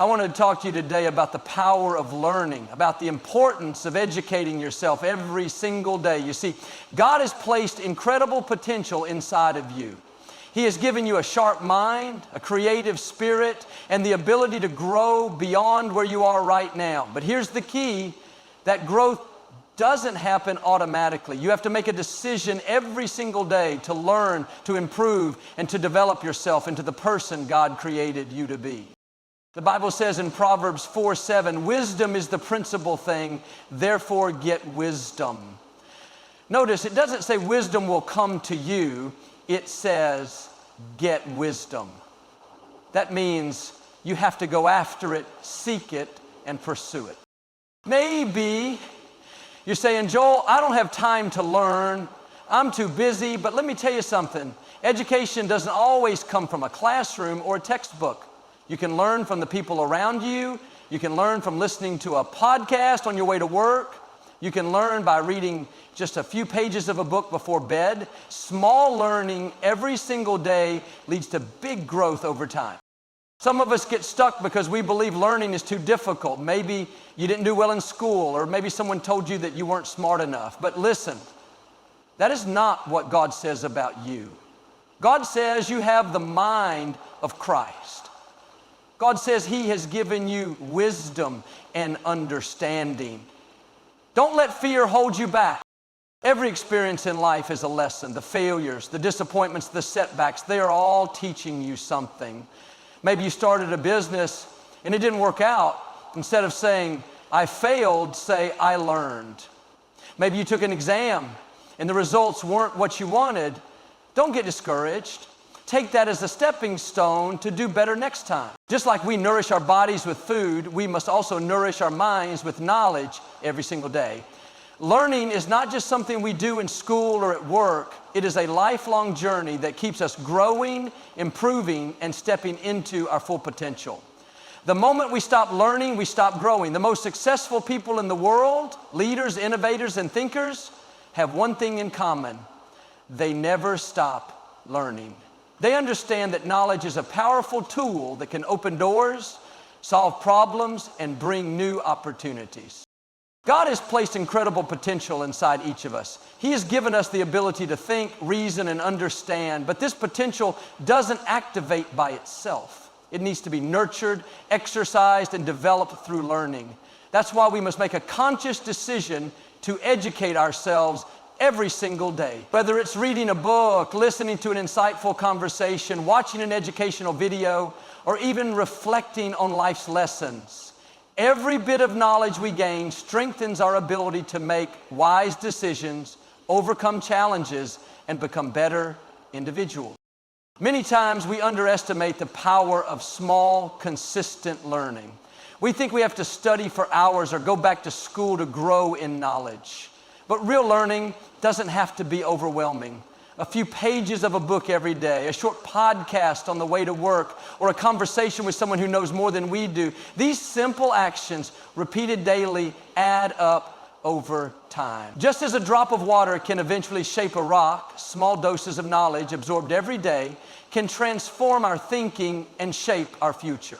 I want to talk to you today about the power of learning, about the importance of educating yourself every single day. You see, God has placed incredible potential inside of you. He has given you a sharp mind, a creative spirit, and the ability to grow beyond where you are right now. But here's the key: that growth doesn't happen automatically. You have to make a decision every single day to learn, to improve, and to develop yourself into the person God created you to be. The Bible says in Proverbs 4:7, wisdom is the principal thing, therefore get wisdom. Notice, it doesn't say wisdom will come to you. It says get wisdom. That means you have to go after it, seek it, and pursue it. Maybe you're saying, Joel, I don't have time to learn. I'm too busy. But let me tell you something. Education doesn't always come from a classroom or a textbook. You can learn from the people around you. You can learn from listening to a podcast on your way to work. You can learn by reading just a few pages of a book before bed. Small learning every single day leads to big growth over time. Some of us get stuck because we believe learning is too difficult. Maybe you didn't do well in school, or maybe someone told you that you weren't smart enough. But listen, that is not what God says about you. God says you have the mind of Christ. God says He has given you wisdom and understanding. Don't let fear hold you back. Every experience in life is a lesson. The failures, the disappointments, the setbacks, they are all teaching you something. Maybe you started a business and it didn't work out. Instead of saying, I failed, say, I learned. Maybe you took an exam and the results weren't what you wanted. Don't get discouraged. Take that as a stepping stone to do better next time. Just like we nourish our bodies with food, we must also nourish our minds with knowledge every single day. Learning is not just something we do in school or at work. It is a lifelong journey that keeps us growing, improving, and stepping into our full potential. The moment we stop learning, we stop growing. The most successful people in the world, leaders, innovators, and thinkers, have one thing in common: they never stop learning. They understand that knowledge is a powerful tool that can open doors, solve problems, and bring new opportunities. God has placed incredible potential inside each of us. He has given us the ability to think, reason, and understand, but this potential doesn't activate by itself. It needs to be nurtured, exercised, and developed through learning. That's why we must make a conscious decision to educate ourselves every single day. Whether it's reading a book, listening to an insightful conversation, watching an educational video, or even reflecting on life's lessons, every bit of knowledge we gain strengthens our ability to make wise decisions, overcome challenges, and become better individuals. Many times we underestimate the power of small, consistent learning. We think we have to study for hours or go back to school to grow in knowledge. But real learning doesn't have to be overwhelming. A few pages of a book every day, a short podcast on the way to work, or a conversation with someone who knows more than we do. These simple actions, repeated daily, add up over time. Just as a drop of water can eventually shape a rock, small doses of knowledge absorbed every day can transform our thinking and shape our future.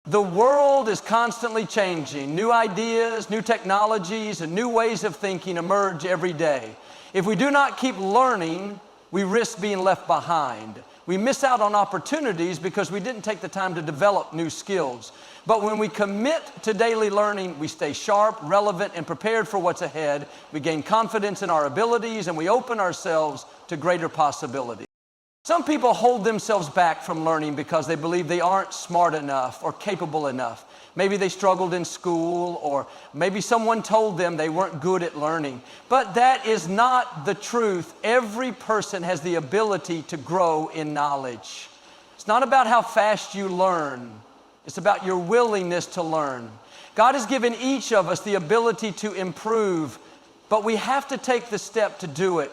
The world is constantly changing. New ideas, new technologies, and new ways of thinking emerge every day. If we do not keep learning, we risk being left behind. We miss out on opportunities because we didn't take the time to develop new skills. But when we commit to daily learning, we stay sharp, relevant, and prepared for what's ahead. We gain confidence in our abilities, and we open ourselves to greater possibilities. Some people hold themselves back from learning because they believe they aren't smart enough or capable enough. Maybe they struggled in school, or maybe someone told them they weren't good at learning. But that is not the truth. Every person has the ability to grow in knowledge. It's not about how fast you learn. It's about your willingness to learn. God has given each of us the ability to improve, but we have to take the step to do it.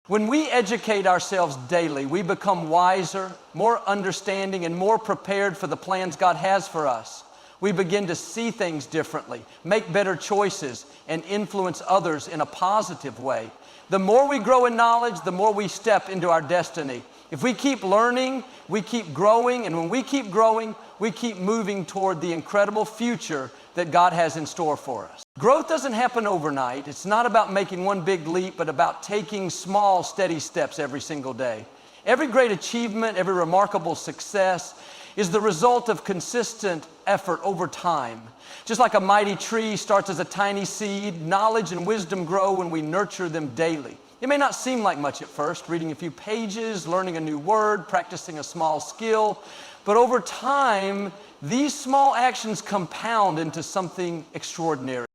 When we educate ourselves daily, we become wiser, more understanding, and more prepared for the plans God has for us. We begin to see things differently, make better choices, and influence others in a positive way. The more we grow in knowledge, the more we step into our destiny. If we keep learning, we keep growing, and when we keep growing, we keep moving toward the incredible future that God has in store for us. Growth doesn't happen overnight. It's not about making one big leap, but about taking small, steady steps every single day. Every great achievement, every remarkable success is the result of consistent effort over time. Just like a mighty tree starts as a tiny seed, knowledge and wisdom grow when we nurture them daily. It may not seem like much at first, reading a few pages, learning a new word, practicing a small skill, but over time, these small actions compound into something extraordinary.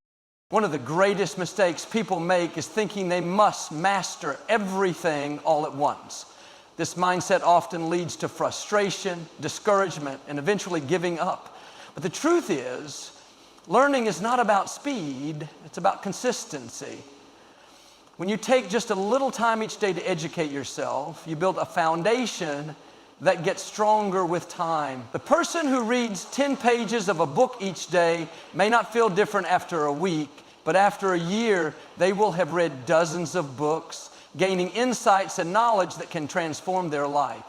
One of the greatest mistakes people make is thinking they must master everything all at once. This mindset often leads to frustration, discouragement, and eventually giving up. But the truth is, learning is not about speed, it's about consistency. When you take just a little time each day to educate yourself, you build a foundation that gets stronger with time. The person who reads 10 pages of a book each day may not feel different after a week, but after a year, they will have read dozens of books, gaining insights and knowledge that can transform their life.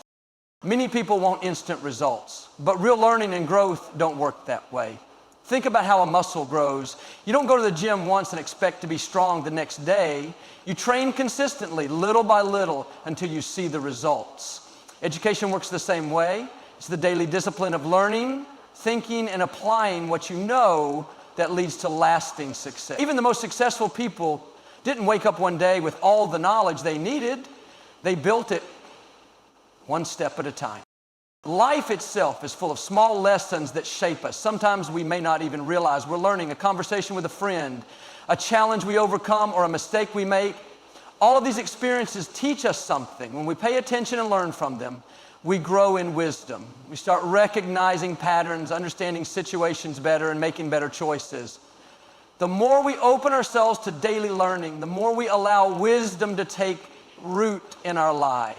Many people want instant results, but real learning and growth don't work that way. Think about how a muscle grows. You don't go to the gym once and expect to be strong the next day. You train consistently, little by little, until you see the results. Education works the same way. It's the daily discipline of learning, thinking, and applying what you know that leads to lasting success. Even the most successful people didn't wake up one day with all the knowledge they needed. They built it one step at a time. Life itself is full of small lessons that shape us. Sometimes we may not even realize we're learning. A conversation with a friend, a challenge we overcome, or a mistake we make. All of these experiences teach us something. When we pay attention and learn from them, we grow in wisdom. We start recognizing patterns, understanding situations better, and making better choices. The more we open ourselves to daily learning, the more we allow wisdom to take root in our lives.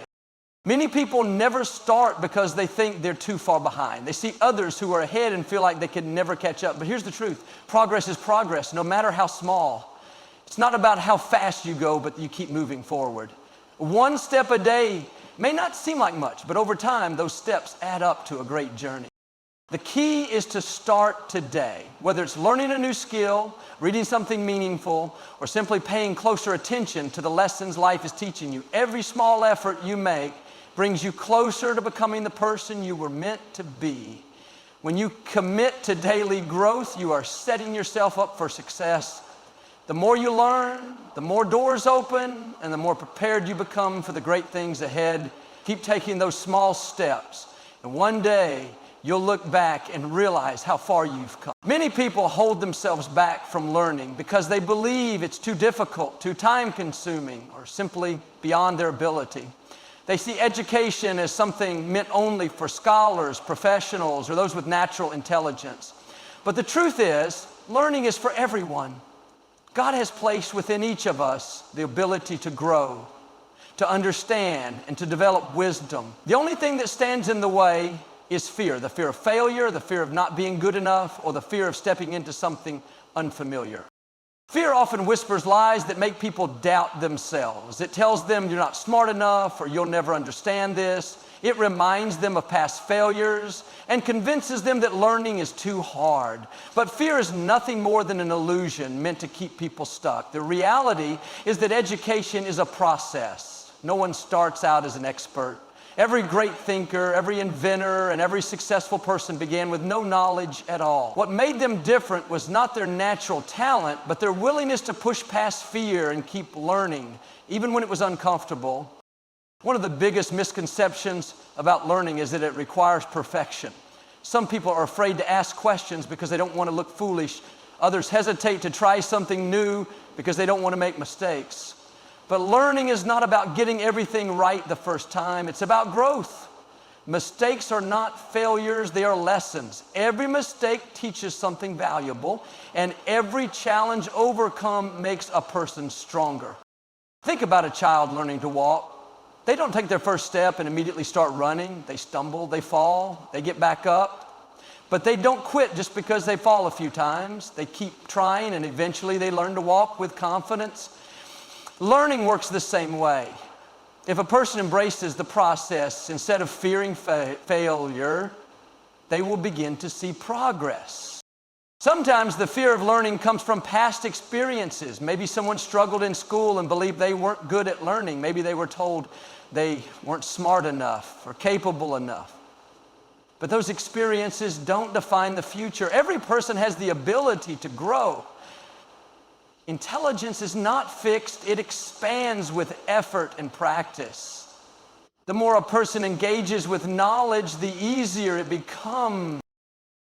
Many people never start because they think they're too far behind. They see others who are ahead and feel like they can never catch up. But here's the truth. Progress is progress, no matter how small. It's not about how fast you go, but you keep moving forward. One step a day may not seem like much, but over time, those steps add up to a great journey. The key is to start today, whether it's learning a new skill, reading something meaningful, or simply paying closer attention to the lessons life is teaching you. Every small effort you make brings you closer to becoming the person you were meant to be. When you commit to daily growth, you are setting yourself up for success. The more you learn, the more doors open, and the more prepared you become for the great things ahead. Keep taking those small steps, and one day you'll look back and realize how far you've come. Many people hold themselves back from learning because they believe it's too difficult, too time-consuming, or simply beyond their ability. They see education as something meant only for scholars, professionals, or those with natural intelligence. But the truth is, learning is for everyone. God has placed within each of us the ability to grow, to understand, and to develop wisdom. The only thing that stands in the way is fear. The fear of failure, the fear of not being good enough, or the fear of stepping into something unfamiliar. Fear often whispers lies that make people doubt themselves. It tells them you're not smart enough or you'll never understand this. It reminds them of past failures and convinces them that learning is too hard. But fear is nothing more than an illusion meant to keep people stuck. The reality is that education is a process. No one starts out as an expert. Every great thinker, every inventor, and every successful person began with no knowledge at all. What made them different was not their natural talent, but their willingness to push past fear and keep learning, even when it was uncomfortable. One of the biggest misconceptions about learning is that it requires perfection. Some people are afraid to ask questions because they don't want to look foolish. Others hesitate to try something new because they don't want to make mistakes. But learning is not about getting everything right the first time. It's about growth. Mistakes are not failures, they are lessons. Every mistake teaches something valuable, and every challenge overcome makes a person stronger. Think about a child learning to walk. They don't take their first step and immediately start running. They stumble, they fall, they get back up. But they don't quit just because they fall a few times. They keep trying, and eventually they learn to walk with confidence. Learning works the same way. If a person embraces the process instead of fearing failure, they will begin to see progress. Sometimes the fear of learning comes from past experiences. Maybe someone struggled in school and believed they weren't good at learning. Maybe they were told they weren't smart enough or capable enough. But those experiences don't define the future. Every person has the ability to grow. Intelligence is not fixed. It expands with effort and practice. The more a person engages with knowledge, the easier it becomes.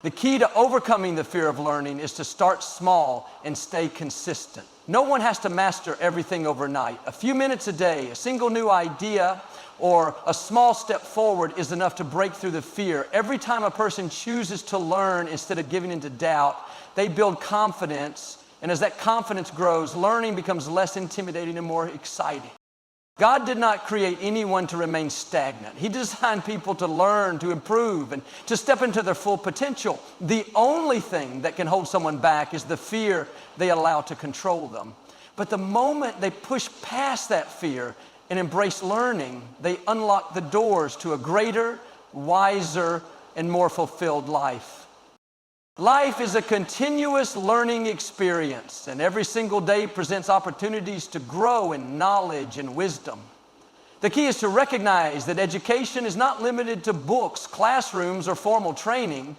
The key to overcoming the fear of learning is to start small and stay consistent. No one has to master everything overnight. A few minutes a day, a single new idea, or a small step forward is enough to break through the fear. Every time a person chooses to learn instead of giving into doubt, they build confidence, and as that confidence grows, learning becomes less intimidating and more exciting. God did not create anyone to remain stagnant. He designed people to learn, to improve, and to step into their full potential. The only thing that can hold someone back is the fear they allow to control them. But the moment they push past that fear and embrace learning, they unlock the doors to a greater, wiser, and more fulfilled life. Life is a continuous learning experience, and every single day presents opportunities to grow in knowledge and wisdom. The key is to recognize that education is not limited to books, classrooms, or formal training.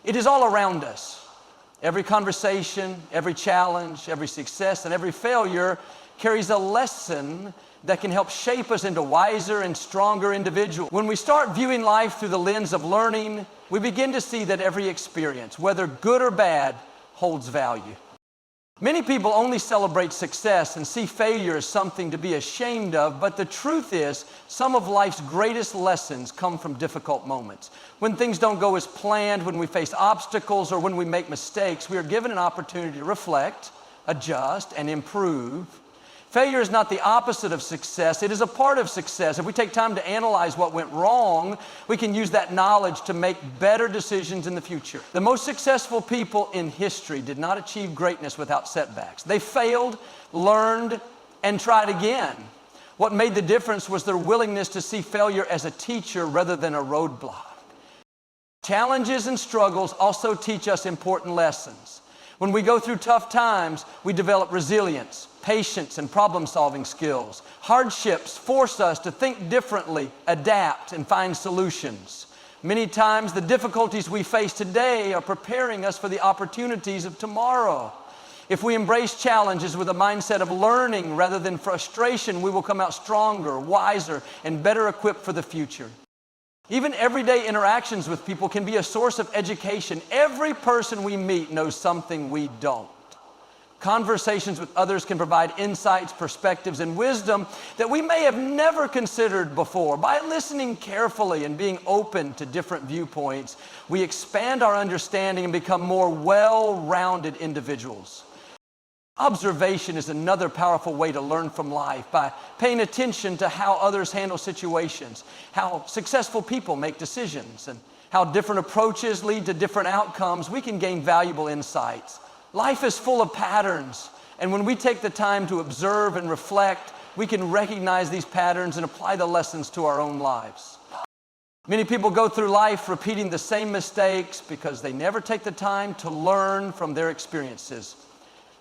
It is all around us. Every conversation, every challenge, every success, and every failure carries a lesson that can help shape us into wiser and stronger individuals. When we start viewing life through the lens of learning, we begin to see that every experience, whether good or bad, holds value. Many people only celebrate success and see failure as something to be ashamed of, but the truth is, some of life's greatest lessons come from difficult moments. When things don't go as planned, when we face obstacles, or when we make mistakes, we are given an opportunity to reflect, adjust, and improve. Failure is not the opposite of success. It is a part of success. If we take time to analyze what went wrong, we can use that knowledge to make better decisions in the future. The most successful people in history did not achieve greatness without setbacks. They failed, learned, and tried again. What made the difference was their willingness to see failure as a teacher rather than a roadblock. Challenges and struggles also teach us important lessons. When we go through tough times, we develop resilience, patience, and problem-solving skills. Hardships force us to think differently, adapt, and find solutions. Many times, the difficulties we face today are preparing us for the opportunities of tomorrow. If we embrace challenges with a mindset of learning rather than frustration, we will come out stronger, wiser, and better equipped for the future. Even everyday interactions with people can be a source of education. Every person we meet knows something we don't. Conversations with others can provide insights, perspectives, and wisdom that we may have never considered before. By listening carefully and being open to different viewpoints, we expand our understanding and become more well-rounded individuals. Observation is another powerful way to learn from life. By paying attention to how others handle situations, how successful people make decisions, and how different approaches lead to different outcomes, we can gain valuable insights. Life is full of patterns, and when we take the time to observe and reflect, we can recognize these patterns and apply the lessons to our own lives. Many people go through life repeating the same mistakes because they never take the time to learn from their experiences.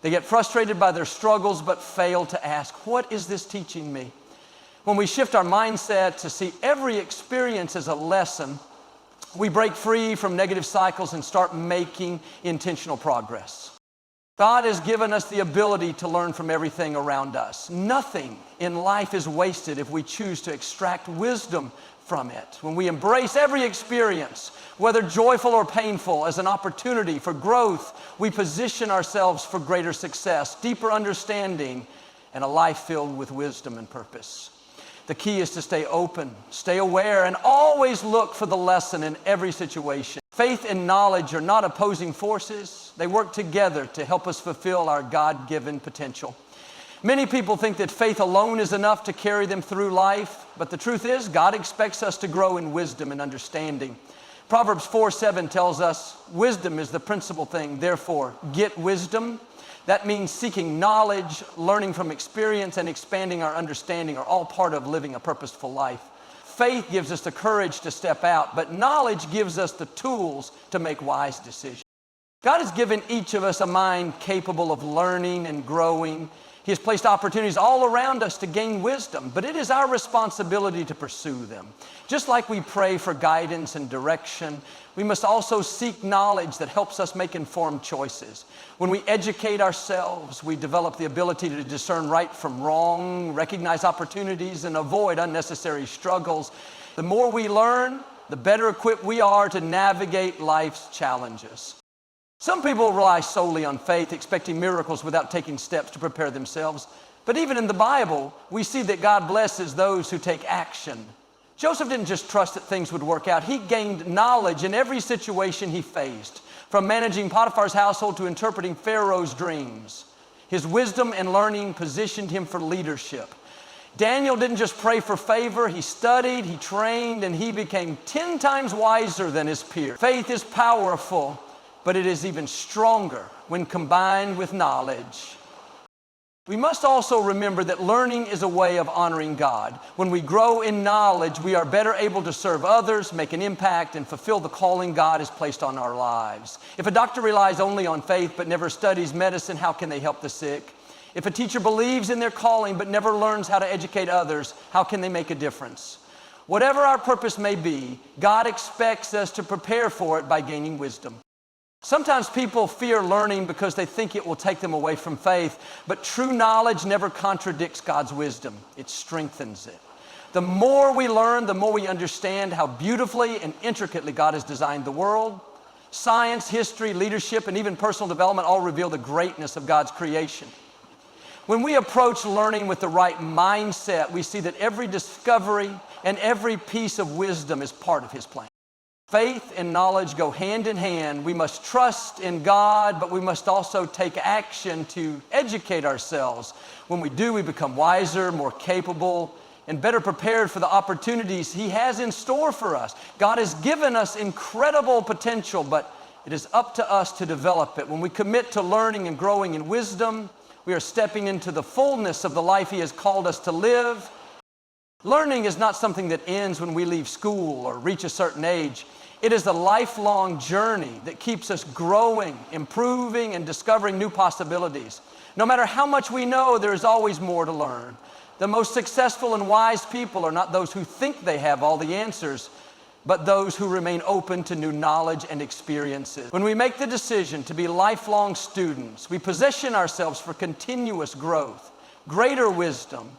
They get frustrated by their struggles but fail to ask, what is this teaching me? When we shift our mindset to see every experience as a lesson, we break free from negative cycles and start making intentional progress. God has given us the ability to learn from everything around us. Nothing in life is wasted if we choose to extract wisdom from it. When we embrace every experience, whether joyful or painful, as an opportunity for growth, we position ourselves for greater success, deeper understanding, and a life filled with wisdom and purpose. The key is to stay open, stay aware, and always look for the lesson in every situation. Faith and knowledge are not opposing forces. They work together to help us fulfill our God-given potential. Many people think that faith alone is enough to carry them through life, but the truth is, God expects us to grow in wisdom and understanding. Proverbs 4:7 tells us, wisdom is the principal thing. Therefore, get wisdom. That means seeking knowledge, learning from experience, and expanding our understanding are all part of living a purposeful life. Faith gives us the courage to step out, but knowledge gives us the tools to make wise decisions. God has given each of us a mind capable of learning and growing. He has placed opportunities all around us to gain wisdom, but it is our responsibility to pursue them. Just like we pray for guidance and direction, we must also seek knowledge that helps us make informed choices. When we educate ourselves, we develop the ability to discern right from wrong, recognize opportunities, and avoid unnecessary struggles. The more we learn, the better equipped we are to navigate life's challenges. Some people rely solely on faith, expecting miracles without taking steps to prepare themselves. But even in the Bible, we see that God blesses those who take action. Joseph didn't just trust that things would work out. He gained knowledge in every situation he faced, from managing Potiphar's household to interpreting Pharaoh's dreams. His wisdom and learning positioned him for leadership. Daniel didn't just pray for favor. He studied, he trained, and he became 10 times wiser than his peers. Faith is powerful, but it is even stronger when combined with knowledge. We must also remember that learning is a way of honoring God. When we grow in knowledge, we are better able to serve others, make an impact, and fulfill the calling God has placed on our lives. If a doctor relies only on faith but never studies medicine, how can they help the sick? If a teacher believes in their calling but never learns how to educate others, how can they make a difference? Whatever our purpose may be, God expects us to prepare for it by gaining wisdom. Sometimes people fear learning because they think it will take them away from faith, but true knowledge never contradicts God's wisdom. It strengthens it. The more we learn, the more we understand how beautifully and intricately God has designed the world. Science, history, leadership, and even personal development all reveal the greatness of God's creation. When we approach learning with the right mindset, we see that every discovery and every piece of wisdom is part of His plan. Faith and knowledge go hand in hand. We must trust in God, but we must also take action to educate ourselves. When we do, we become wiser, more capable, and better prepared for the opportunities He has in store for us. God has given us incredible potential, but it is up to us to develop it. When we commit to learning and growing in wisdom, we are stepping into the fullness of the life He has called us to live. Learning is not something that ends when we leave school or reach a certain age. It is a lifelong journey that keeps us growing, improving, and discovering new possibilities. No matter how much we know, there is always more to learn. The most successful and wise people are not those who think they have all the answers, but those who remain open to new knowledge and experiences. When we make the decision to be lifelong students, we position ourselves for continuous growth, greater wisdom,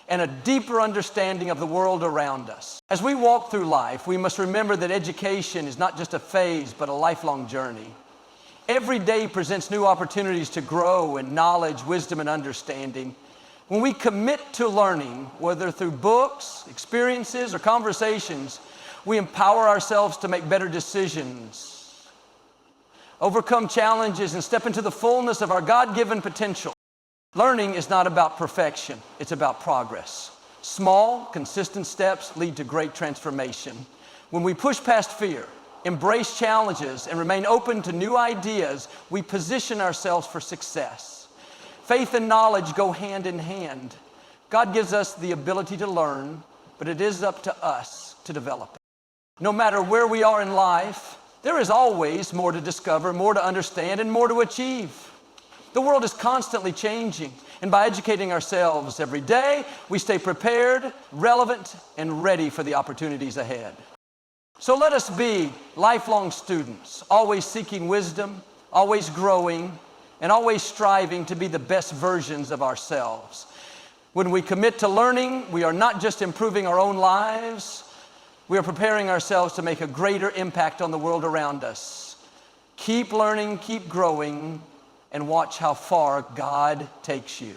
and a deeper understanding of the world around us. As we walk through life, we must remember that education is not just a phase, but a lifelong journey. Every day presents new opportunities to grow in knowledge, wisdom, and understanding. When we commit to learning, whether through books, experiences, or conversations, we empower ourselves to make better decisions, overcome challenges, and step into the fullness of our God-given potential. Learning is not about perfection, it's about progress. Small, consistent steps lead to great transformation. When we push past fear, embrace challenges, and remain open to new ideas, we position ourselves for success. Faith and knowledge go hand in hand. God gives us the ability to learn, but it is up to us to develop it. No matter where we are in life, there is always more to discover, more to understand, and more to achieve. The world is constantly changing, and by educating ourselves every day, we stay prepared, relevant, and ready for the opportunities ahead. So let us be lifelong students, always seeking wisdom, always growing, and always striving to be the best versions of ourselves. When we commit to learning, we are not just improving our own lives, we are preparing ourselves to make a greater impact on the world around us. Keep learning, keep growing, and watch how far God takes you.